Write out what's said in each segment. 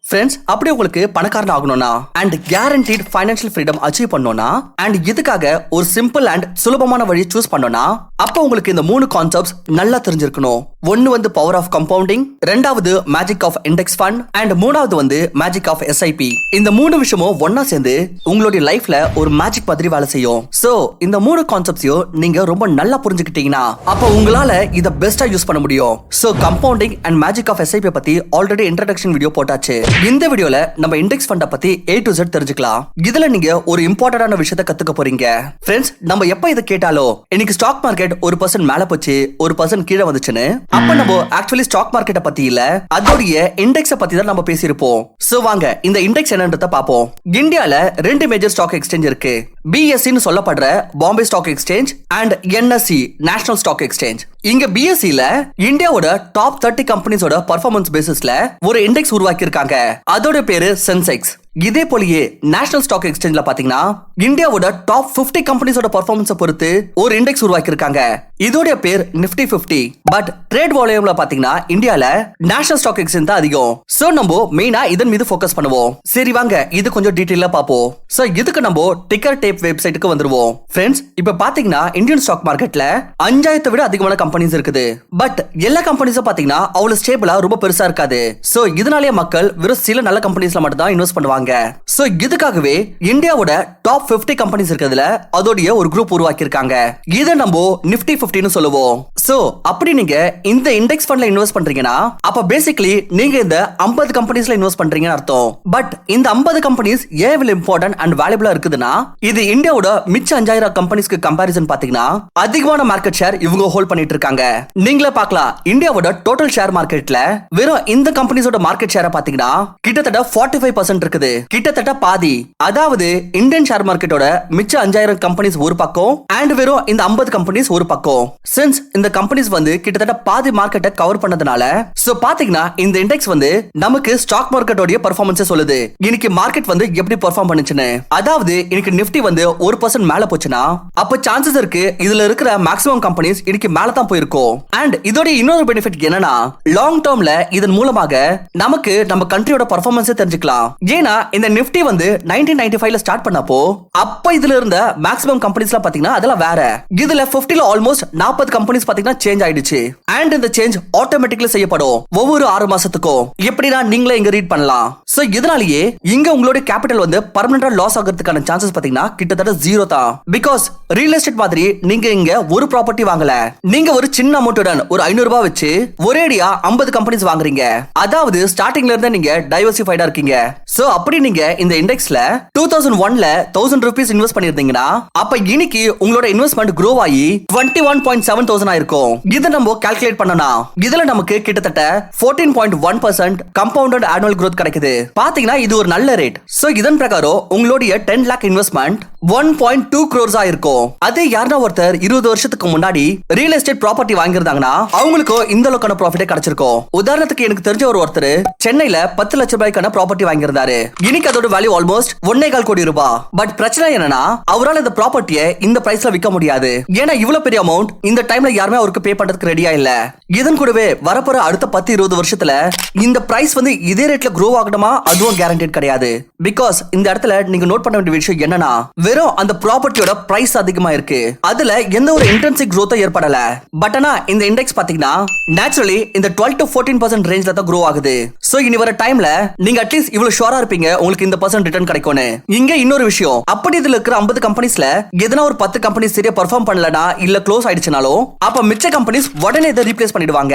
Friends, அப்படி உங்களுக்கு பணக்காரன் ஆகணும்னா and guaranteed financial freedom achieve பண்ணணும்னா அண்ட் இதுக்காக ஒரு சிம்பிள் அண்ட் சுலபமான வழியை சூஸ் பண்ணணும்னா அப்போ உங்களுக்கு இந்த 3 கான்செப்ட்ஸ் நல்லா தெரிஞ்சிருக்கணும். ஒன்னு வந்து பவர் ஆஃப் கம்பவுண்டிங், ரெண்டாவது magic of index fund and மூணாவது வந்து மேஜிக் ஆஃப் SIP. இந்த 3 விஷயமும் ஒன்னா சேர்ந்து உங்களுடைய லைஃப்ல ஒரு மேஜிக் மாதிரி வேலை செய்யும். சோ இந்த 3 கான்செப்ட்ஸையும் நீங்க ரொம்ப நல்லா புரிஞ்சுக்கிட்டீங்கன்னா அப்போ உங்களால இத பெஸ்டா யூஸ் பண்ண முடியும். So compounding and magic of SIP பத்தி ஆல்ரெடி இன்ட்ரோடக்ஷன் வீடியோ போட்டாச்சு. இந்த வீடியோல நம்ம இண்டெக்ஸ் ஃபண்ட பத்தி A to Z தெரிஞ்சுக்கலாம். இதுல நீங்க ஒரு இம்பார்ட்டன்டான விஷயத்தை கத்துக்க போறீங்க. ஃப்ரெண்ட்ஸ், நம்ம எப்ப இத கேட்டாலோ இன்னைக்கு ஸ்டாக் மார்க்கெட் 1% மேல போச்சு 1% கீழே வந்துச்சுன்னு அப்ப நம்ம ஆக்சுவலி ஸ்டாக் மார்க்கெட்டை பத்தி இல்ல அதோடைய இண்டெக்ஸை பத்தி தான் நம்ம பேசியிருப்போம். சோ வாங்க இந்த இண்டெக்ஸ் என்னன்றத பாப்போம். இந்தியால 2 மேஜர் ஸ்டாக் எக்ஸ்சேஞ்ச் இருக்கு. BSE ன்னு சொல்லப்படுற Bombay stock exchange and NSE national stock exchange. இங்க BSE ல இந்தியாவோட டாப் 30 கம்பெனிஸோட பெர்ஃபார்மன்ஸ் பேசிஸ்ல ஒரு இண்டெக்ஸ் உருவாக்கி இருக்காங்க. அதோட பேரு சென்செக்ஸ். இதே போலயே நேஷனல் ஸ்டாக் எக்ஸ்சேஞ்ச்ல பாத்தீங்கன்னா இந்தியாவோட டாப் 50 கம்பெனிஸோட பெர்ஃபார்மன்ஸ் பொறுத்து ஒரு இண்டெக்ஸ் உருவாக்கி இருக்காங்க. இதோட பேர் Nifty 50. பட் ட்ரேட் வால்யூம்ல பாத்தீங்கன்னா இந்தியால நேஷனல் ஸ்டாக் எக்ஸ்சேஞ்ச் தான் அதிகம். சோ நம்ம மெயினா இதன் மீது ஃபோக்கஸ் பண்ணுவோம். சரி வாங்க இது கொஞ்சம் டீடைலா பாப்போம். சோ இதுக்கு நம்ம டிக்கர் டேப் வெப்சைட்டுக்கு வந்துருவோம். ஃப்ரெண்ட்ஸ், இப்ப பாத்தீங்கன்னா இந்தியன் ஸ்டாக் மார்க்கெட்ல 5000 விட அதிகமான கம்பெனிஸ் இருக்குது. பட் எல்லா கம்பெனிஸும் பாத்தீங்கன்னா அவ்வளவு ஸ்டேபிளா ரொம்ப பெருசா இருக்காது. சோ இதனாலேயே மக்கள் வெறும் சில நல்ல கம்பெனிஸ்ல மட்டும் தான் இன்வெஸ்ட் பண்ணுவாங்க. சோ இதுக்காகவே இந்தியாவோட டாப் 50 கம்பெனிஸ் இருக்கிறதுல அதோடைய ஒரு குரூப் உருவாக்கி இருக்காங்க. இத நம்ம Nifty 50 னு சொல்லுவோம். சோ அப்படி நீங்க இந்த இண்டெக்ஸ் ஃபண்ட்ல இன்வெஸ்ட் பண்றீங்கன்னா அப்ப பேசிக்கலி நீங்க இந்த 50 கம்பெனிஸ்ல இன்வெஸ்ட் பண்றீங்கன்னு அர்த்தம். பட் இந்த 50 கம்பெனிஸ் ஏன் இவ்வளவு இம்பார்ட்டன்ட் அண்ட் வேல்யூபிளா இருக்குதுன்னா இது இந்தியாவோட மிச்ச 5000 கம்பெனிஸ்க்கு கம்பேரிசன் பாத்தீங்கன்னா அதிகமான மார்க்கெட் ஷேர் இவங்க ஹோல்ட் பண்ணிட்டு இருக்காங்க. நீங்களே பார்க்கலாம் இந்தியாவோட டோட்டல் ஷேர் மார்க்கெட்ல வெறும் இந்த கம்பெனிஸோட மார்க்கெட் ஷேர் பாத்தீங்கன்னா கிட்டத்தட்ட 45% இருக்குது. கிட்டத்தட்ட பாதி. அதாவது இந்தியன் ஷேர் மார்க்கெட்டோட மிச்ச 5000 கம்பெனிஸ் ஒரு பக்கம் அண்ட் வெறும் இந்த 50 கம்பெனிஸ் ஒரு பக்கம். சின்ஸ் இந்த கம்பெனிஸ் வந்து கிட்டத்தட்ட பாதி மார்க்கெட்டை கவர் பண்ணதுனால சோ பாத்தீங்கன்னா இந்த இண்டெக்ஸ் வந்து நமக்கு ஸ்டாக் மார்க்கெட்டோட பெர்ஃபார்மன்ஸ் சொல்லுது. இன்னைக்கு மார்க்கெட் வந்து எப்படி பெர்ஃபார்ம் பண்ணுச்சுன்னு. அதாவது இன்னைக்கு நிஃப்டி வந்து 1% மேல போச்சுன்னா அப்ப சான்சஸ் இருக்கு இதுல இருக்கிற மேக்ஸிமம் கம்பெனிஸ் இன்னைக்கு மேல தான் போயிருக்கும். அண்ட் இதோட இன்னொரு பெனிஃபிட் என்னன்னா லாங் டர்ம்ல இதன் மூலமாக நமக்கு நம்ம கண்ட்ரியோட பெர்ஃபார்மன்ஸ் தெரிஞ்சுக்கலாம். ஏன்னா இந்த நிஃப்டி வந்து 1995ல ஸ்டார்ட் பண்ணப்போ அப்ப இதுல இருந்த மேக்ஸிமம் கம்பெனிஸ்லாம் பாத்தீங்கன்னா அதெல்லாம் வேற. இதுல 50ல ஆல்மோஸ்ட் 40 கம்பெனிஸ் பாத்தீங்கன்னா சேஞ்ச் ஆயிடுச்சு. அண்ட் இந்த சேஞ்ச் ஆட்டோமேட்டிக்கலி செய்யப்படும் ஒவ்வொரு 6 மாசத்துக்கும். எப்படினா நீங்களே இங்க ரீட் பண்ணலாம். சோ இதனாலேயே இங்க உங்களோட கேபிட்டல் வந்து பெர்மனன்ட்டா லாஸ் ஆகிறதுக்கான சான்சஸ் பாத்தீங்கன்னா கிட்டத்தட்ட 0 தான். பிகாஸ் ரியல் எஸ்டேட் மாதிரி நீங்க இங்க ஒரு ப்ராப்பர்ட்டி வாங்கல. நீங்க ஒரு சின்ன அமௌண்ட்டுடன் ஒரு 500 ரூபாய் வச்சு ஒரேடியா 50 கம்பெனிஸ் வாங்குறீங்க. அதாவது ஸ்டார்டிங்ல இருந்தே நீங்க டைவர்சிஃபைடா இருக்கீங்க. சோ அப்படி நீங்க இந்த இண்டெக்ஸ்ல 2001ல 1000 ரூபீஸ் இன்வெஸ்ட் பண்ணிருந்தீங்கன்னா அப்ப இன்னைக்கு உங்களோட இன்வெஸ்ட்மெண்ட் grow ஆகி 21.7,000 ஆயிருக்கும். இத நம்ம கால்குலேட் பண்ணனா இதுல நமக்கு கிட்டத்தட்ட 14.1% கம்பவுண்டட் ஆனுவல் growth கிடைக்குது. பாத்தீங்கன்னா இது ஒரு நல்ல ரேட். சோ இதன் பிரகாரம் உங்களுடைய 10 lakh இன்வெஸ்ட்மெண்ட் 1.2 crores ஆயிருக்கும். அதே யாரனா ஒருத்தர் 20 வருஷத்துக்கு முன்னாடி ரியல் எஸ்டேட் ப்ராப்பர்ட்டி வாங்கியிருந்தாங்கன்னா அவங்களுக்கு இந்த அளவுக்கான ப்ராஃபிட்டே கிடைச்சிருக்கும். உதாரணத்துக்கு எனக்கு தெரிஞ்ச ஒருத்தர் சென்னையில 10 லட்சம் ரூபாய்க்கான ப்ராப்பர்ட்டி வாங்கியிருந்தாரு. இன்னைக்கு அதோட வேல்யூ ஆல்மோஸ்ட் 1.25 கோடி ரூபாய். பட் பிரச்சனை என்னன்னா அவரால் இந்த ப்ராப்பர்ட்டியை இந்த பிரைஸ்ல விற்க முடியாது. ஏன்னா இவ்வளவு பெரிய அமௌண்ட் இந்த டைம்ல யாருமே அவருக்கு பே பண்றதுக்கு ரெடியா இல்ல. இதன் கூடவே வரப்போற அடுத்த 10-20 வருஷத்துல இந்த பிரைஸ் வந்து இதே ரேட்ல grow ஆகணுமா அதுவும் கேரண்டட் கிடையாது. பிகாஸ் இந்த இடத்துல நீங்க நோட் பண்ண வேண்டிய விஷயம் என்னன்னா வெறும் அந்த ப்ராப்பர்ட்டியோட பிரைஸ் அதிகமா இருக்கு. அதுல எந்த ஒரு இன்டென்சிவ் growth ஏற்படல. பட் ஆனா இந்த இண்டெக்ஸ் பாத்தீங்கன்னா நேச்சுரலி இந்த 12 to 14% ரேஞ்ச்ல தான் grow ஆகுது. சோ இனி வர டைம்ல நீங்க அட்லீஸ்ட் இவ்வளவு ஷூரா இருப்பீங்க உங்களுக்கு இந்த % ரிட்டர்ன் கிடைக்கும்னு. இங்க இன்னொரு விஷயம், அப்படி இதுல இருக்கிற 50 கம்பெனிஸ்ல எதனா ஒரு 10 கம்பெனிஸ் சரியா பெர்ஃபார்ம் பண்ணலனா இல்ல க்ளோஸ் ஆயிடுச்சுனாலும் அப்ப மிச்ச கம்பெனிஸ் உடனே இதை ரீப்ளேஸ் பண்ணிடுவாங்க.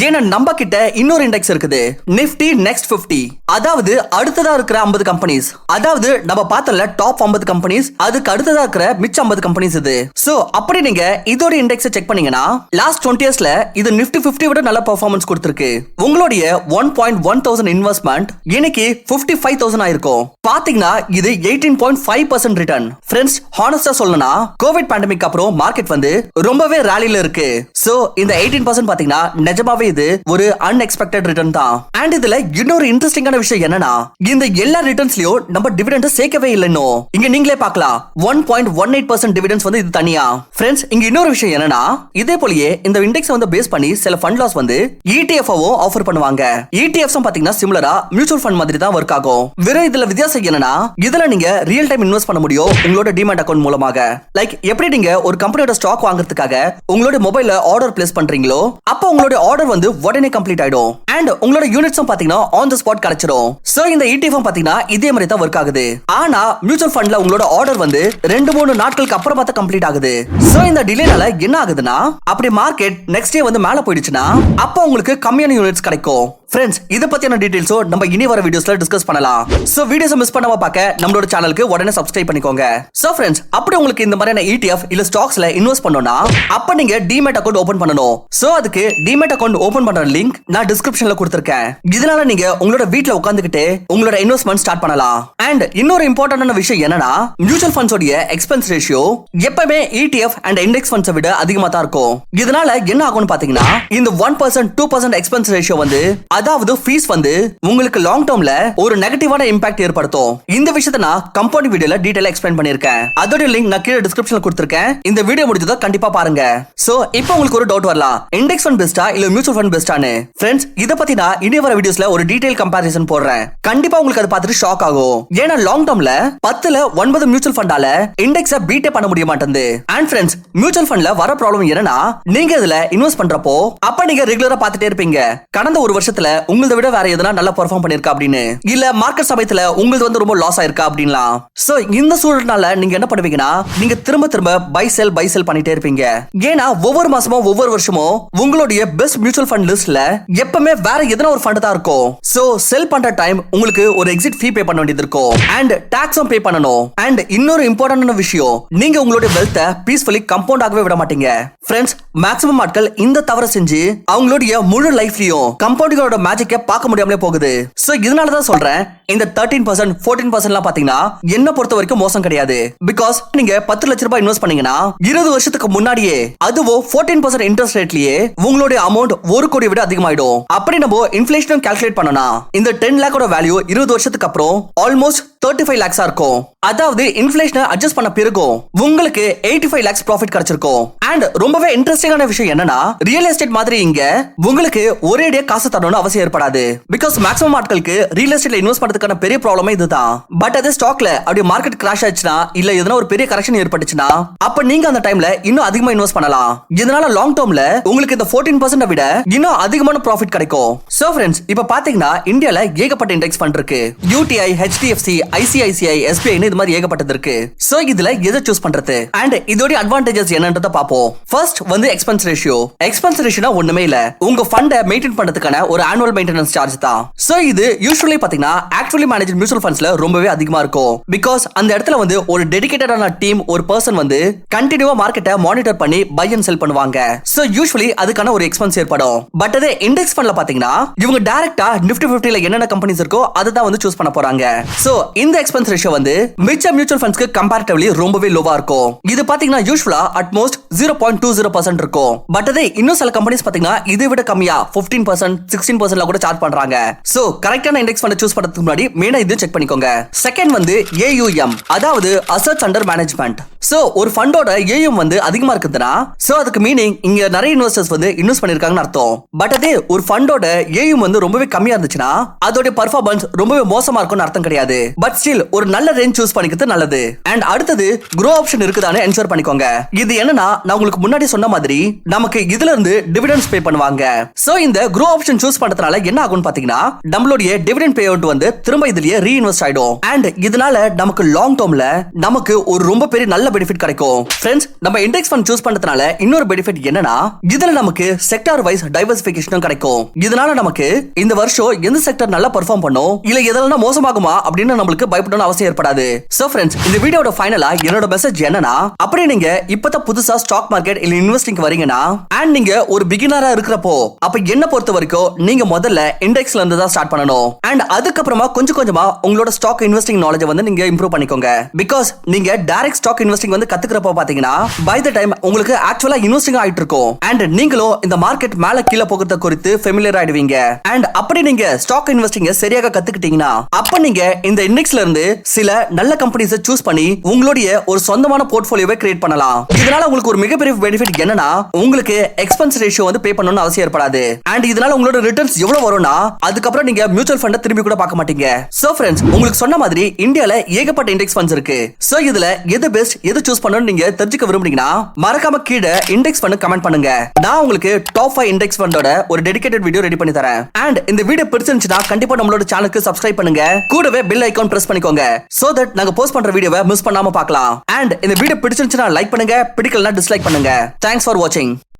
ஏன்னா நம்ம கிட்ட இன்னொரு இண்டெக்ஸ் இருக்குது Nifty Next 50. அதாவது அடுத்ததா இருக்கிற 50 கம்பெனிஸ். அதாவது நம்ம பார்த்தல டாப் 50 கம்பெனிஸ் அதுக்கு அடுத்ததா இருக்கிற மிச்ச 50 கம்பெனிஸ் இது. சோ அப்படி நீங்க இதோட இண்டெக்ஸை செக் பண்ணீங்கன்னா லாஸ்ட் 20 இயர்ஸ்ல இது Nifty 50 விட நல்ல பெர்ஃபார்மன்ஸ் கொடுத்திருக்கு. உங்களுடைய 1.1,000 இன்வெஸ்ட்மெண்ட் இன்னைக்கு 55,000 ஆயிருக்கும். பாத்தீங்கன்னா இது 18.5% ரிட்டர்ன். ஃப்ரெண்ட்ஸ், ஹானஸ்டா சொல்லணும்னா கோவிட் பேண்டமிக் அப்புறம் மார்க்கெட் வந்து ரொம்ப ரொம்பவே ராலில இருக்கு. சோ இந்த 18% பாத்தீங்கன்னா நிஜமாவே இது ஒரு அன்எக்ஸ்பெக்டட் ரிட்டர்ன் தான். அண்ட் இதுல இன்னொரு இன்ட்ரெஸ்டிங்கான விஷயம் என்னன்னா, இந்த எல்லா ரிட்டர்ன்ஸ்லயும் நம்ம டிவிடெண்ட் சேர்க்கவே இல்லைன்னு இங்க நீங்களே பார்க்கலாம். 1.18% டிவிடெண்ட்ஸ் வந்து இது தனியா. ஃப்ரெண்ட்ஸ், இங்க இன்னொரு விஷயம் என்னன்னா, இதே போலயே இந்த இண்டெக்ஸ் வந்து பேஸ் பண்ணி சில ஃபண்ட் லாஸ் வந்து ETF-வும் ஆஃபர் பண்ணுவாங்க. ETFs பாத்தீங்கன்னா சிமிலரா மியூச்சுவல் ஃபண்ட் மாதிரி தான் வர்க் ஆகும். வேற இதுல வித்தியாசம் என்னன்னா, இதுல நீங்க ரியல் டைம் இன்வெஸ்ட் பண்ண முடியும் உங்களோட டிமேட் அக்கவுண்ட் மூலமாக. லைக் எப்படி நீங்க ஒரு கம்பெனியோட ஸ்டாக் வாங்குறதுக்காக உங்களோட மொபைல்ல ஆர்டர் பிளேஸ் பண்றீங்களோ, அப்ப உங்களோட ஆர்டர் வந்து உடனே கம்ப்ளீட் ஆயிடும். அண்ட் உங்களோட யூனிட்ஸும் பாத்தீங்கன்னா ஆன் தி ஸ்பாட் கிடைச்சிரும். சோ இந்த ETF பாத்தீங்கன்னா இதே மாதிரி தான் வர்க் ஆகுது. ஆனா மியூச்சுவல் ஃபண்ட்ல உங்களோட ஆர்டர் வந்து 2-3 நாட்களுக்கு அப்புறம் பார்த்தா கம்ப்ளீட் ஆகுது. சோ இந்த டிலேனால என்ன ஆகுதுன்னா, அப்படி மார்க்கெட் நெக்ஸ்ட் டே வந்து மேல போயிடுச்சுன்னா அப்ப உங்களுக்கு கம்மியான யூனிட்ஸ் கிடைக்கும். ஃப்ரெண்ட்ஸ், இத பத்தியான டீடைல்ஸோ நம்ம இனி வர வீடியோஸ்ல டிஸ்கஸ் பண்ணலாம். சோ வீடியோஸ் மிஸ் பண்ணாம பார்க்க நம்மளோட சேனலுக்கு உடனே சப்ஸ்கிரைப் பண்ணிக்கோங்க. சோ ஃப்ரெண்ட்ஸ், அப்படி உங்களுக்கு இந்த மாதிரியான ETF இல்ல ஸ்டாக்ஸ்ல இன்வெஸ்ட் பண்ணனும்னா அப்ப நீங்க டிமேட் அக்கவுண்ட் ஓபன் பண்ணனும். சோ அதுக்கு டிமேட் அக்கவுண்ட் ஓபன் பண்ற லிங்க் நான் டிஸ்கிரிப்ஷன்ல கொடுத்திருக்கேன். இதனால நீங்க உங்களோட வீட்ல உட்கார்ந்துகிட்டு உங்களோட இன்வெஸ்ட்மென்ட் ஸ்டார்ட் பண்ணலாம். அண்ட் இன்னொரு இம்பார்ட்டன்டான விஷயம் என்னன்னா, மியூச்சுவல் ஃபண்ட்ஸ் உடைய எக்ஸ்பென்ஸ் ரேஷியோ எப்பவுமே ETF அண்ட் இண்டெக்ஸ் ஃபண்ட்ஸை விட அதிகமா தான் இருக்கும். இதனால என்ன ஆகும்னு பாத்தீங்கன்னா, இந்த 1% 2% எக்ஸ்பென்ஸ் ரேஷியோ வந்து, அதாவது ஃபீஸ் வந்து உங்களுக்கு லாங் டர்ம்ல ஒரு நெகட்டிவான இம்பாக்ட் ஏற்படுத்தும். இந்த விஷயத்தை நான் கம்பவுண்டிங் வீடியோல டீடைலா எக்ஸ்பிளைன் பண்ணிருக்கேன். அதோட லிங்க் நான் கீழே டிஸ்கிரிப்ஷன்ல கொடுத்திருக்கேன். இந்த வீடியோ முடிஞ்சதோ கண்டிப்பா பாருங்க. சோ இப்போ உங்களுக்கு ஒரு டவுட் வரலாம், இண்டெக்ஸ் ஃபண்ட் பெஸ்டா இல்ல மியூச்சுவல் ஃபண்ட் பெஸ்டான்னு. ஃப்ரெண்ட்ஸ், இத பத்தி நான் இனி வர வீடியோஸ்ல ஒரு டீடைல் கம்பேரிசன் போடுறேன். கண்டிப்பா உங்களுக்கு அதை பார்த்துட்டு ஷாக் ஆகும். ஏன்னா லாங் டர்ம்ல 10ல 9 மியூச்சுவல் ஃபண்டால இண்டெக்ஸை பீட்டே பண்ண முடிய மாட்டேங்குது. அண்ட் ஃப்ரெண்ட்ஸ், மியூச்சுவல் ஃபண்ட்ல வர ப்ராப்ளம் என்னன்னா, நீங்க இதுல இன்வெஸ்ட் பண்றப்போ அப்ப நீங்க ரெகுலரா பார்த்துட்டே இருப்பீங்க, கடந்த ஒரு வருஷத்துல உங்களத விட வேற எதனா நல்லா பெர்ஃபார்ம் பண்ணிருக்கா அப்படின்னு, இல்ல மார்க்கெட் சமயத்துல உங்களுக்கு வந்து ரொம்ப லாஸ் ஆயிருக்கா அப்படின்லாம். சோ இந்த சூழல்னால நீங்க என்ன பண்ணுவீங்கன்னா, நீங்க திரும்ப திரும்ப பை செல் பண்ணிட்டே இருப்பீங்க. ஏன்னா ஒவ்வொரு மாசமும் ஒவ்வொரு வருஷமும் உங்களுடைய பெஸ்ட் மியூச்சுவல் ஃபண்ட் லிஸ்ட்ல எப்பவுமே வேற எதனா ஒரு ஃபண்ட் தான் இருக்கும். சோ செல் பண்ற டைம் உங்களுக்கு ஒரு எக்ஸிட் ஃபீ பே பண்ண வேண்டியது இருக்கும். அண்ட் டாக்ஸும் பே பண்ணணும். அண்ட் இன்னொரு இம்பார்ட்டன்டான விஷயம், நீங்க உங்களுடைய வெல்த்தை பீஸ்ஃபுல்லி கம்பவுண்ட் ஆகவே விட மாட்டீங்க. ஃப்ரெண்ட்ஸ், மேக்ஸிமம் ஆட்கள் இந்த தவற செஞ்சு அவங்களுடைய முழு லைஃப்லயும் கம்பவுண்டிங்கோட மேஜிக்கை பார்க்க முடியாமலே போகுது. சோ இதனால தான் சொல்றேன், இந்த 13% 14% பாத்தீங்கன்னா என்ன பொறுத்த வரைக்கும் மோசம் கிடையாது. பிகாஸ் நீங்க 10 லட்சம் ரூபாய் இன்வெஸ்ட் பண்ணீங்கன்னா 20 வருஷத்துக்கு முன்னாடியே அதுவும் 14% இன்ட்ரெஸ்ட் ரேட்லயே உங்களுடைய அமௌண்ட் 1 கோடி விட அதிகமாயிடும். அப்படி நம்ம இன்ஃப்ளேஷன் கால்குலேட் பண்ணனா இந்த 10 லாக்கோட வேல்யூ 20 வருஷத்துக்கு அப்புறம் ஆல்மோஸ்ட் 35 லாக்ஸா இருக்கும். அதாவது இன்ஃப்ளேஷனை அட்ஜஸ்ட் பண்ண பிறகு உங்களுக்கு 85 லாக்ஸ் ப்ராஃபிட் கிடைச்சிருக்கும். அண்ட் ரொம்பவே இன்ட்ரெஸ்டிங்கான விஷயம் என்னன்னா, ரியல் எஸ்டேட் மாதிரி இங்க உங்களுக்கு ஒரேடியா காசு தரணும்னு அவசியம் ஏற்படாது. பிகாஸ் மேக்ஸிமம் ஆட்களுக்கு ரியல் எஸ்டேட்ல இன்வெஸ்ட் பண்றதுக்கான பெரிய ப்ராப்ளமே இதுதான். பட் அது ஸ்டாக்ல அப்படியே மார்க்கெட் கிராஷ் ஆச்சுன்னா, இல்ல எதனா ஒரு பெரிய கரெக்ஷன் ஏற்பட்டுச்சுன்னா, அப்ப நீங்க அந்த டைம்ல இன்னும் அதிகமா இன்வெஸ்ட் பண்ணலாம். இதனால லாங் டர்ம்ல உங்களுக்கு இந்த 14% விட இன்னும் அதிகமான ப்ராஃபிட் கிடைக்கும். சோ ஃப்ரெண்ட்ஸ், இப்ப பாத்தீங்கன்னா இந்தியால ஏகப்பட்ட இண்டெக்ஸ் ஃபண்ட் இருக்கு. UTI, HDFC, ICICI, SBI இது மாதிரி ஏகப்பட்டது இருக்கு. சோ இதுல எதை சூஸ் பண்றது அண்ட் இதோட அட்வான்டேஜஸ் என்னன்றத பாப்போம். ஃபர்ஸ்ட் வந்து எக்ஸ்பென்ஸ் ரேஷியோ. எக்ஸ்பென்ஸ் ரேஷியோனா ஒண்ணுமே இல்ல, உங்க ஃபண்டை மெயின்டைன் பண்றதுக்கான ஒரு ஆனுவல் மெயின்டெனன்ஸ் சார்ஜ் தான். சோ இது யூசுவலி பாத்தீங்கன்னா ஆக்சுவலி மேனேஜ்ட் மியூச்சுவல் ஃபண்ட்ஸ்ல ரொம்பவே அதிகமா இருக்கும். பிகாஸ் அந்த இடத்துல வந்து ஒரு டெடிகேட்டடான டீம், ஒரு பர்சன் வந்து கண்டினியூவா மார்க்கெட்டை மானிட்டர் பண்ணி பை அண்ட் செல் பண்ணுவாங்க. சோ யூசுவலி அதுக்கான ஒரு எக்ஸ்பென்ஸ் ஏற்படும். பட் அதே இண்டெக்ஸ் ஃபண்ட்ல பாத்தீங்கன்னா இவங்க டைரக்டா Nifty 50ல என்னென்ன கம்பெனிஸ் இருக்கோ அதை தான் வந்து சூஸ் பண்ண போறாங்க. சோ இந்த எக்ஸ்பென்ஸ் ரேஷியோ வந்து மிச்ச மியூச்சுவல் ஃபண்ட்ஸ்க்கு கம்பேரிட்டிவ்லி ரொம்பவே லோவா இருக்கும். இது பாத்தீங்கன்னா யூசுவலா அட்மோஸ்ட் 0.20% இருக்கும். பட் அதே இன்னும் சில கம்பெனிஸ் பாத்தீங்கன்னா இதை விட கம்மியா 15% 16% கூட சார்ஜ் பண்றாங்க. சோ கரெக்டான இண்டெக்ஸ் ஃபண்ட் சூஸ் பண்றதுக்கு முன்னாடி மெயினா இது செக் பண்ணிக்கோங்க. செகண்ட் வந்து AUM, அதாவது அசெட்ஸ் அண்டர் மேனேஜ்மெண்ட். சோ ஒரு ஃபண்டோட AUM வந்து அதிகமா இருக்குதுன்னா, சோ அதுக்கு மீனிங் இங்க நிறைய இன்வெஸ்டர்ஸ் வந்து இன்வெஸ்ட் பண்ணிருக்காங்கன்னு அர்த்தம். பட் அதே ஒரு ஃபண்டோட AUM வந்து ரொம்பவே கம்மியா இருந்துச்சுன்னா அதோட பெர்ஃபார்மன்ஸ் ரொம்பவே மோசமா இருக்கும்னு அர்த்தம் கிடையாது. பட் ஸ்டில் ஒரு நல்ல ரேஞ்ச் சூஸ் பண்ணிக்கிறது நல்லது. அண்ட் அடுத்தது க்ரோ ஆப்ஷன் இருக்குதான்னு என்ஷூர் பண்ணிக்கோங்க. இது என்னன்னா, நான் உங்களுக்கு முன்னாடி சொன்ன மாதிரி நமக்கு இதுல இருந்து டிவிடெண்ட்ஸ் பே பண்ணுவாங்க. சோ இந்த க்ரோ ஆப்ஷன் சூஸ் பண்றதுனால என்ன ஆகும்னு பாத்தீங்கன்னா, நம்மளுடைய டிவிடெண்ட் பே அவுட் வந்து திரும்ப இதுலயே ரீஇன்வெஸ்ட் ஆயிடும். அண்ட் இதனால நமக்கு லாங் டர்ம்ல நமக்கு ஒரு ரொம்ப பெரிய நல்ல பெனிஃபிட் கிடைக்கும். ஃப்ரெண்ட்ஸ், நம்ம இண்டெக்ஸ் ஃபண்ட் சூஸ் பண்றதுனால இன்னொரு பெனிஃபிட் என்னன்னா, இதுல நமக்கு செக்டார் வைஸ் டைவர்சிஃபிகேஷனும் கிடைக்கும். இதனால நமக்கு இந்த வருஷம் எந்த செக்டர் நல்லா பெர்ஃபார்ம் பண்ணும், இல்ல எதெல்லாம் மோசமாகுமா அப்படின்னு நம்மளுக்கு பயப்படணும் அவசியம் ஏற்படாது. சோ ஃப்ரெண்ட்ஸ், இந்த வீடியோட ஃபைனலா என்னோட மெசேஜ் என்னன்னா, அப்படியே நீங்க இப்பதான் புதுசா ஸ்டாக் மார்க்கெட் இல்ல இன்வெஸ்டிங் வரீங்கன்னா அண்ட் நீங்க ஒரு பிகினரா இருக்கிறப்போ, அப்ப என்ன பொறுத்த வரைக்கும் நீங்க முதல்ல இண்டெக்ஸ்ல இருந்து தான் ஸ்டார்ட் பண்ணணும். அண்ட் அதுக்கப்புறமா கொஞ்சம் கொஞ்சமா உங்களோட ஸ்டாக் இன்வெஸ்டிங் நாலேஜ் வந்து நீங்க இம்ப்ரூவ் பண்ணிக்கோங்க. பிகாஸ் நீங்க டைரக்ட் ஸ்டாக் இன்வெஸ்ட் இன்வெஸ்டிங் வந்து கத்துக்கிறப்ப பாத்தீங்கன்னா பை த டைம் உங்களுக்கு ஆக்சுவலா இன்வெஸ்டிங் ஆயிட்டு இருக்கும் அண்ட் நீங்களும் இந்த மார்க்கெட் மேல கீழ போகிறத குறித்து ஃபெமிலியர் ஆயிடுவீங்க அண்ட் அப்படி நீங்க ஸ்டாக் இன்வெஸ்டிங் சரியாக கத்துக்கிட்டீங்கன்னா அப்ப நீங்க இந்த இண்டெக்ஸ்ல இருந்து சில நல்ல கம்பெனிஸ் சூஸ் பண்ணி உங்களுடைய ஒரு சொந்தமான போர்ட்ஃபோலியோவை கிரியேட் பண்ணலாம். இதனால உங்களுக்கு ஒரு மிகப்பெரிய பெனிஃபிட் என்னன்னா உங்களுக்கு எக்ஸ்பென்ஸ் ரேஷியோ வந்து பே பண்ணணும்னு அவசியம் ஏற்படாது அண்ட் இதனால உங்களோட ரிட்டர்ன்ஸ் எவ்வளவு வரும்னா அதுக்கப்புறம் நீங்க மியூச்சுவல் ஃபண்ட திரும்பி கூட பார்க்க மாட்டீங்க. சோ ஃப்ரெண்ட்ஸ், உங்களுக்கு சொன்ன மாதிரி இந்தியால ஏகப்பட்ட இண்டெக்ஸ் ஃபண்ட்ஸ் இருக்கு. சோ இதுல எது பெஸ்ட், எது சூஸ் பண்ணணும்னு நீங்க தெரிஞ்சுக்க விரும்புனீங்கன்னா மறக்காம கீழே இண்டெக்ஸ் ஃபண்ட் கமெண்ட் பண்ணுங்க. நான் உங்களுக்கு டாப் 5 இண்டெக்ஸ் ஃபண்டோட ஒரு டெடிகேட்டட் வீடியோ ரெடி பண்ணி தரேன். அண்ட் இந்த வீடியோ பிடிச்சிருந்துச்சுன்னா கண்டிப்பா நம்மளோட சேனலுக்கு சப்ஸ்கிரைப் பண்ணுங்க. கூடவே பெல் ஐகான் பிரஸ் பண்ணிக்கோங்க. சோ தட் நாங்க போஸ்ட் பண்ற வீடியோவை மிஸ் பண்ணாம பார்க்கலாம். அண்ட் இந்த வீடியோ பிடிச்சிருந்துச்சுன்னா லைக் பண்ணுங்க, பிடிக்கலனா டிஸ்லைக் பண்ணுங்க. தேங்க்ஸ் ஃபார் வாட்சிங்.